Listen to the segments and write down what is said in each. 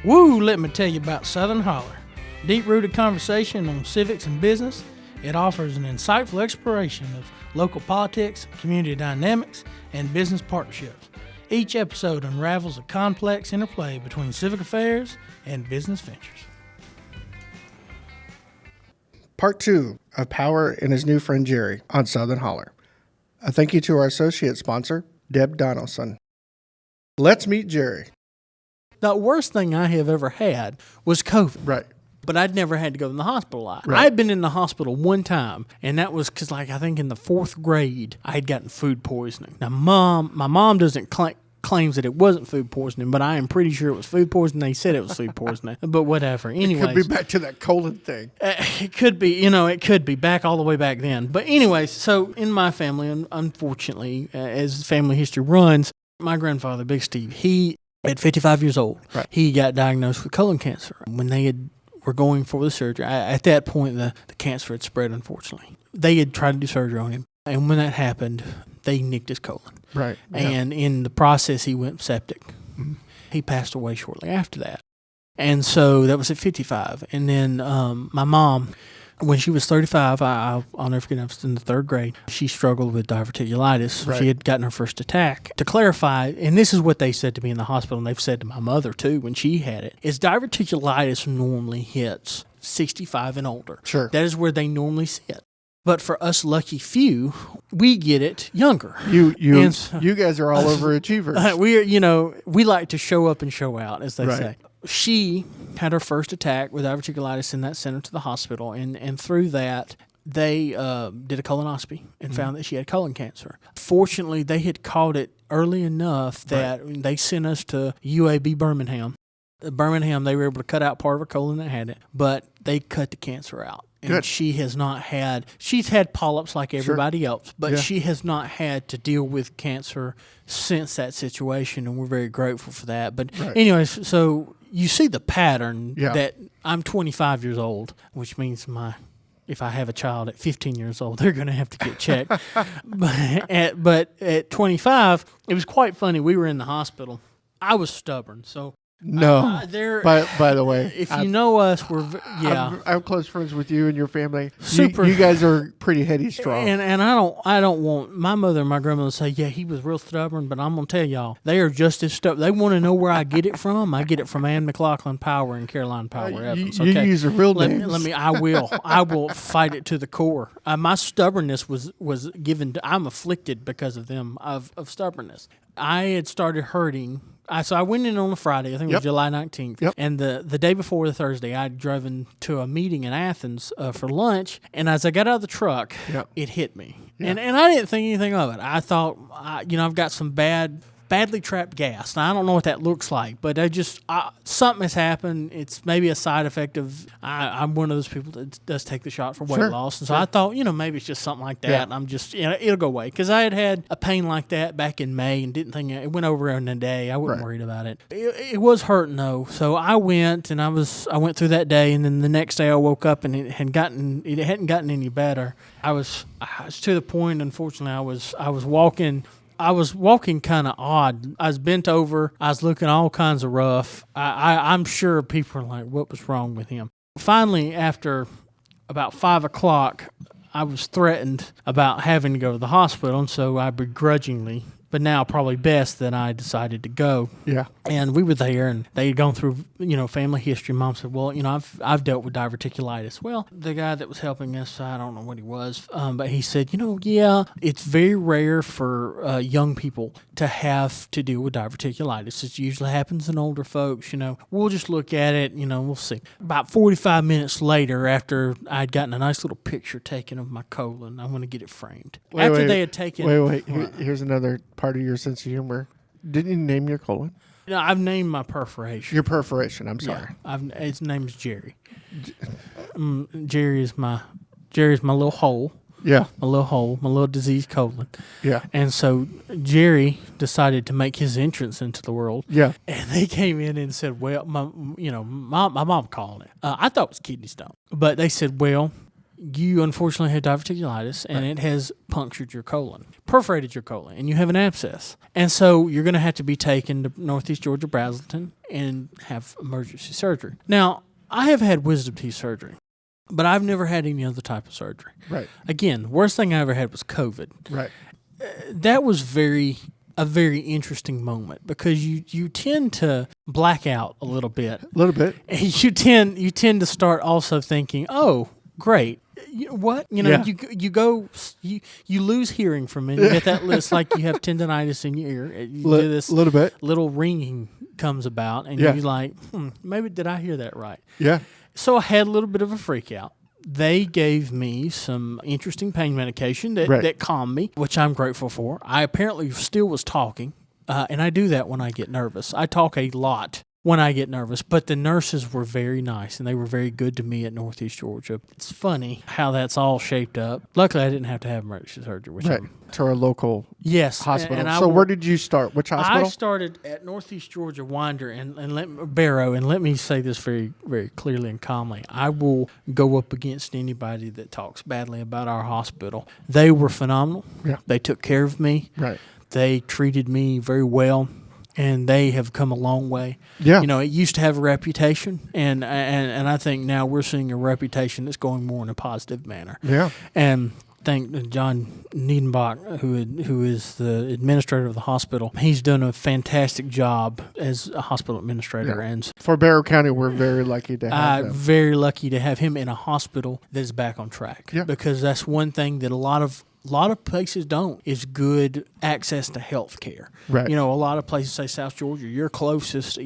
Woo, let me tell you about Southern Holler. Deep-rooted conversation on civics and business. It offers an insightful exploration of local politics, community dynamics, and business partnerships. Each episode unravels a complex interplay between civic affairs and business ventures. Part 2 of Power and his new friend Jerry on Southern Holler. A thank you to our associate sponsor, Deb Donaldson. Let's meet Jerry. The worst thing I have ever had was COVID. Right. But I'd never had to go in the hospital a lot. Right. I had been in the hospital one time, and that was because, I think in the 4th grade, I had gotten food poisoning. Now, my mom doesn't claims that it wasn't food poisoning, but I am pretty sure it was food poisoning. They said it was food poisoning, but whatever. Anyways, it could be back to that colon thing. It could be, it could be back all the way back then. But anyways, so in my family, unfortunately, as family history runs, my grandfather, Big Steve, he, at 55 years old, right, he got diagnosed with colon cancer. When they were going for the surgery, at that point, the cancer had spread, unfortunately. They had tried to do surgery on him, and when that happened, they nicked his colon. Right. And in the process, he went septic. Mm-hmm. He passed away shortly after that. And so that was at 55. And then my mom, when she was 35, I'll never forget, I was in the 3rd grade, she struggled with diverticulitis. Right. She had gotten her first attack. To clarify, and this is what they said to me in the hospital, and they've said to my mother too when she had it, is diverticulitis normally hits 65 and older. Sure. That is where they normally sit. But for us lucky few, we get it younger. You guys are all overachievers. We like to show up and show out, as they right. say. She had her first attack with diverticulitis and that sent her to the hospital. And through that, they did a colonoscopy and found that she had colon cancer. Fortunately, they had caught it early enough that they sent us to UAB Birmingham. Birmingham, they were able to cut out part of her colon that had it, but they cut the cancer out. And Good. she's had polyps like everybody else, but she has not had to deal with cancer since that situation, and we're very grateful for that. But anyways, so you see the pattern that I'm 25 years old, which means if I have a child at 15 years old, they're going to have to get checked. but at 25, it was quite funny. We were in the hospital. I was stubborn, so... No. By the way, if you know us, I'm close friends with you and your family. Super. You guys are pretty heady strong. And I don't want my mother and my grandmother to say, yeah, he was real stubborn, but I'm gonna tell y'all, they are just as stubborn. They want to know where I get it from. I get it from Ann McLaughlin Power and Caroline Power Evans. You use the real names. I will fight it to the core. My stubbornness was given. I'm afflicted because of them of stubbornness. I had started hurting. So I went in on a Friday, I think it was July 19th, and the day before the Thursday, I'd driven to a meeting in Athens for lunch, and as I got out of the truck, it hit me. And I didn't think anything of it. I thought, I've got some badly trapped gas. Now, I don't know what that looks like, but something has happened. It's maybe a side effect of, I'm one of those people that does take the shot for weight loss. And so I thought, maybe it's just something like that. And I'm just, it'll go away. Because I had a pain like that back in May and didn't think it went over in a day. I wasn't worried about it. It was hurting though. So I went and I went through that day, and then the next day I woke up and it hadn't gotten any better. I was to the point, unfortunately, I was walking kind of odd. I was bent over. I was looking all kinds of rough. I'm sure people are like, what was wrong with him? Finally, after about 5 o'clock, I was threatened about having to go to the hospital, and so I begrudgingly, but now probably best, that I decided to go. Yeah. And we were there, and they had gone through, family history. Mom said, well, I've dealt with diverticulitis. Well, the guy that was helping us, I don't know what he was, but he said, it's very rare for young people to have to deal with diverticulitis. It usually happens in older folks, We'll just look at it, we'll see. About 45 minutes later, after I'd gotten a nice little picture taken of my colon, I want to get it framed. They had taken... Wait. Here's another part of your sense of humor. Didn't you name your colon? No, I've named my perforation. Your perforation, I'm sorry. Yeah, his name's Jerry. Jerry's my little hole. Yeah. My little diseased colon. Yeah. And so Jerry decided to make his entrance into the world. Yeah. And they came in and said, well, my mom called it. I thought it was kidney stone. But they said, well, you unfortunately had diverticulitis, and it has punctured your colon, perforated your colon, and you have an abscess. And so you're going to have to be taken to Northeast Georgia Brazelton and have emergency surgery. Now, I have had wisdom teeth surgery, but I've never had any other type of surgery. Right. Again, the worst thing I ever had was COVID. Right. That was a very interesting moment because you tend to black out a little bit. A little bit. And you tend to start also thinking, oh, great. What? You lose hearing from it. You get that list like you have tendonitis in your ear. You do this little bit. Little ringing comes about, and you're like, maybe did I hear that right? Yeah. So I had a little bit of a freak out. They gave me some interesting pain medication that calmed me, which I'm grateful for. I apparently still was talking, and I do that when I get nervous. I talk a lot when I get nervous, but the nurses were very nice, and they were very good to me at Northeast Georgia. It's funny how that's all shaped up. Luckily, I didn't have to have emergency surgery. Which to our local hospital. And so where did you start? Which hospital? I started at Northeast Georgia Winder and Barrow, and let me say this very, very clearly and calmly. I will go up against anybody that talks badly about our hospital. They were phenomenal. Yeah. They took care of me. Right. They treated me very well. And they have come a long way. Yeah. It used to have a reputation, and I think now we're seeing a reputation that's going more in a positive manner. Yeah. And thank John Niedenbach, who is the administrator of the hospital. He's done a fantastic job as a hospital administrator. Yeah. And for Barrow County, we're very lucky to have him. Very lucky to have him in a hospital that's back on track. Yeah. Because that's one thing that a lot of places don't, is good access to health care. Right. A lot of places say South Georgia, your closest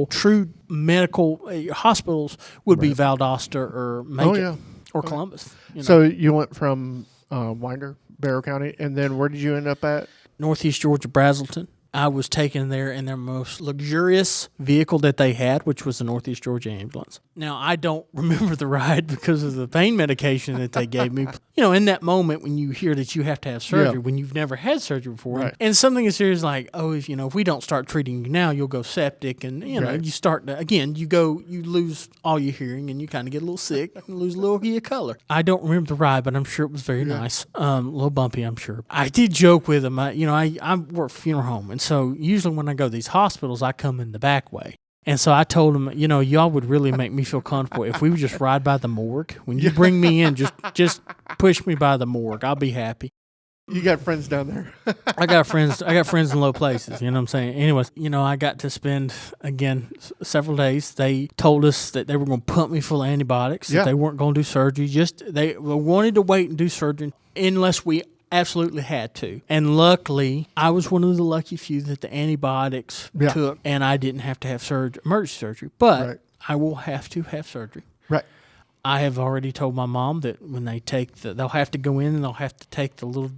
true medical hospitals would be Valdosta or Macon or Columbus. So you went from Winder, Barrow County, and then where did you end up at? Northeast Georgia Brazelton. I was taken there in their most luxurious vehicle that they had, which was the Northeast Georgia ambulance. Now, I don't remember the ride because of the pain medication that they gave me. In that moment when you hear that you have to have surgery, when you've never had surgery before, and something as serious like, if we don't start treating you now, you'll go septic, and, you start to, again, you lose all your hearing, and you kind of get a little sick, and lose a little of your color. I don't remember the ride, but I'm sure it was very nice. A little bumpy, I'm sure. I did joke with them. I work funeral home, and so usually when I go to these hospitals, I come in the back way. And so I told them, y'all would really make me feel comfortable if we would just ride by the morgue. When you bring me in, just push me by the morgue. I'll be happy. You got friends down there. I got friends in low places. You know what I'm saying? Anyways, I got to spend, again, several days. They told us that they were going to pump me full of antibiotics, that they weren't going to do surgery. They wanted to wait and do surgery unless we absolutely had to. And luckily, I was one of the lucky few that the antibiotics took, and I didn't have to have emergency surgery. But I will have to have surgery. Right. I have already told my mom that when they take they'll have to go in and they'll have to take the little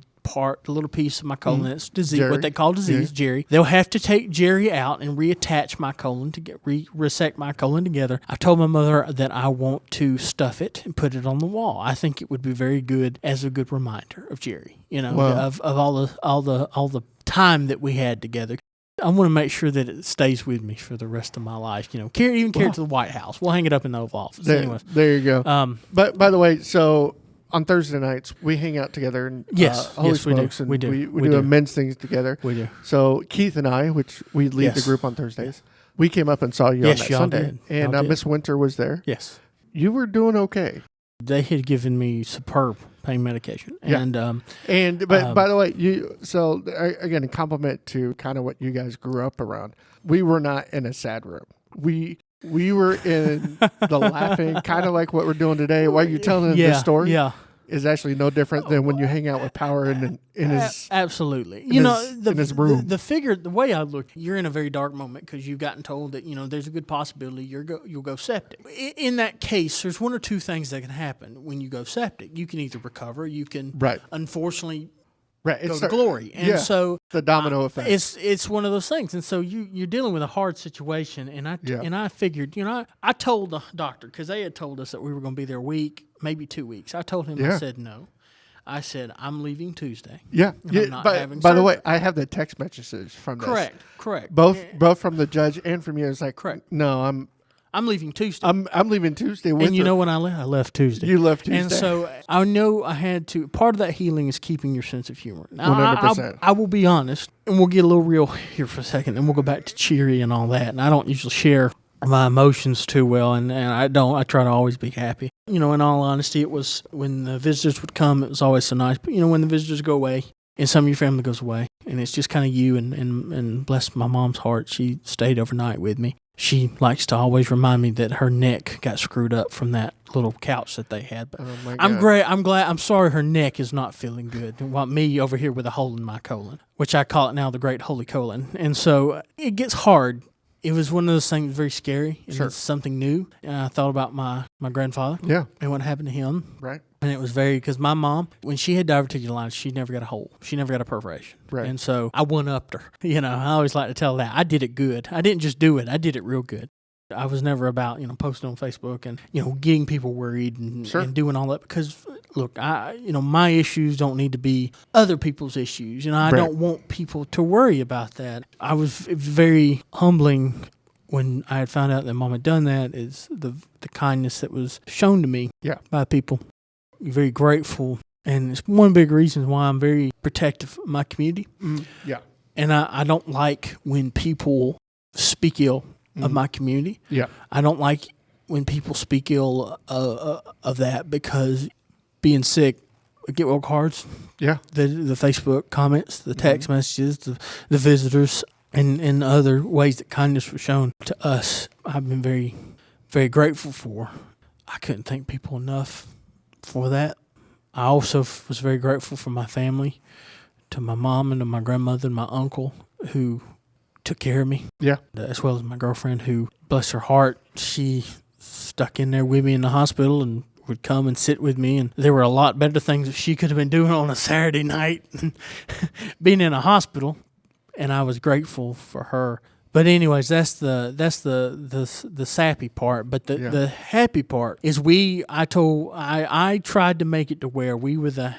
piece of my colon that's disease, Jerry. what they call disease, Jerry. They'll have to take Jerry out and reattach my colon to get resect my colon together. I told my mother that I want to stuff it and put it on the wall. I think it would be very good as a good reminder of Jerry, of all the time that we had together. I want to make sure that it stays with me for the rest of my life. Carry it to the White House. We'll hang it up in the Oval Office. There you go. But by the way, so on Thursday nights, we hang out together. And, Holy Smokes, we do. And we do a men's things together. We do. So Keith and I, which we lead the group on Thursdays, we came up and saw you on that Sunday. Did. And Miss Winter was there. Yes. You were doing okay. They had given me superb pain medication. And by the way, again, a compliment to kind of what you guys grew up around. We were not in a sad room. We were in the laughing, kind of like what we're doing today. While you're telling this story, is actually no different than when you hang out with Power in his absolutely. In his room. The way I look, you're in a very dark moment because you've gotten told that there's a good possibility you'll go septic. In that case, there's one or two things that can happen when you go septic. You can either recover, you can unfortunately go to glory. And so the domino effect. It's one of those things. And so you're dealing with a hard situation. And I figured, I told the doctor, because they had told us that we were going to be there a week, maybe 2 weeks. I told him, I said no. I said, I'm leaving Tuesday. Yeah. By the way, I have the text messages from this. Correct. Both from the judge and from you. It's like, correct. No, I'm leaving Tuesday. I'm leaving Tuesday with and you her. know when I left? I left Tuesday. You left Tuesday. And so I know I had to. Part of that healing is keeping your sense of humor. Now, 100%. I will be honest, and we'll get a little real here for a second, and we'll go back to cheery and all that. And I don't usually share my emotions too well, and I don't. I try to always be happy. In all honesty, it was when the visitors would come, it was always so nice. But, when the visitors go away, and some of your family goes away, and it's just kind of you, and bless my mom's heart, she stayed overnight with me. She likes to always remind me that her neck got screwed up from that little couch that they had. But I'm glad. I'm sorry her neck is not feeling good. While me over here with a hole in my colon, which I call it now the Great Holy Colon. And so it gets hard. It was one of those things very scary. And it's something new. And I thought about my grandfather. Yeah. And what happened to him. Right. And it was because my mom, when she had diverticulitis, she never got a hole. She never got a perforation. Right. And so I one-upped her. I always like to tell that. I did it good. I didn't just do it. I did it real good. I was never about, posting on Facebook and, getting people worried and doing all that. Because, look, my issues don't need to be other people's issues. I don't want people to worry about that. I was very humbling when I had found out that Mom had done that, is the kindness that was shown to me by people. Very grateful, and it's one big reason why I'm very protective of my community. Yeah. And I don't like when people speak ill of my community. Yeah. I don't like when people speak ill of that, because being sick, get well cards. Yeah. The Facebook comments, the text messages, the visitors, and other ways that kindness was shown to us, I've been very, very grateful for. I couldn't thank people enough for that. I also was very grateful for my family, to my mom and to my grandmother and my uncle who took care of me. Yeah. As well as my girlfriend who, bless her heart, she stuck in there with me in the hospital and would come and sit with me. And there were a lot better things that she could have been doing on a Saturday night being in a hospital. And I was grateful for her. But anyways, that's the sappy part. But the happy part is I tried to make it to where we were the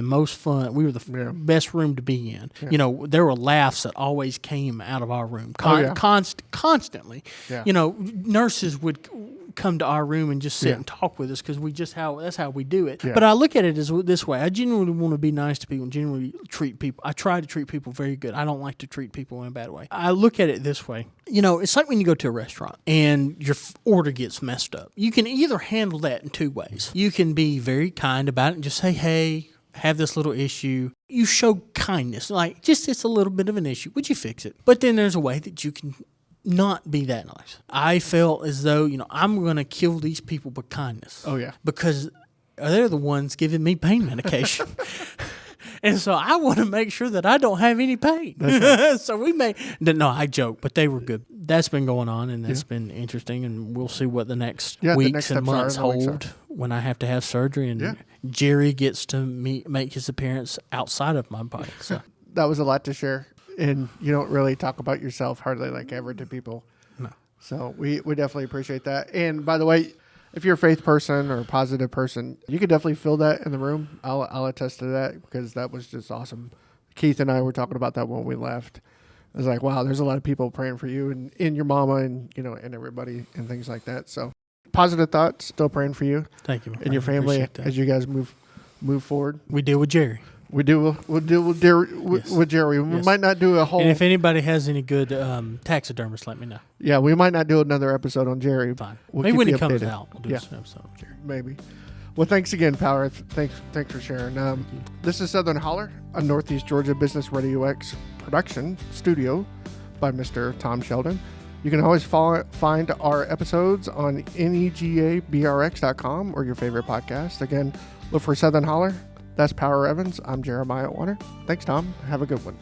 most fun. We were the best room to be in. Yeah. There were laughs that always came out of our room constantly. Yeah. Nurses would come to our room and just sit and talk with us, because that's how we do it. Yeah. But I look at it as this way. I genuinely want to be nice to people and genuinely treat people. I try to treat people very good. I don't like to treat people in a bad way. I look at it this way. It's like when you go to a restaurant and your order gets messed up. You can either handle that in two ways. You can be very kind about it and just say, hey, have this little issue. You show kindness. Like, it's a little bit of an issue. Would you fix it? But then there's a way that you can not be that nice. I felt as though, I'm going to kill these people with kindness. Oh, yeah. Because they're the ones giving me pain medication. And so I want to make sure that I don't have any pain. Right. So I joke, but they were good. That's been going on, and that's been interesting, and we'll see what the next weeks and months hold when I have to have surgery, and Jerry gets to make his appearance outside of my body. So that was a lot to share. And you don't really talk about yourself hardly ever to people. No. So we definitely appreciate that. And by the way, if you're a faith person or a positive person, you could definitely feel that in the room. I'll attest to that, because that was just awesome. Keith and I were talking about that when we left. I was like, wow, there's a lot of people praying for you and your mama and and everybody and things like that. So positive thoughts, still praying for you. Thank you, and your family as you guys move forward. We deal with Jerry. We'll deal with Jerry. We might not do a whole... And if anybody has any good taxidermists, let me know. Yeah, we might not do another episode on Jerry. Fine. Maybe when he comes out, we'll do an episode on Jerry. Maybe. Well, thanks again, Power. Thanks for sharing. This is Southern Holler, a Northeast Georgia Business RadioX production studio by Mr. Tom Sheldon. You can always find our episodes on negabrx.com or your favorite podcast. Again, look for Southern Holler. That's Power Evans. I'm Jeremiah Outwater. Thanks, Tom. Have a good one.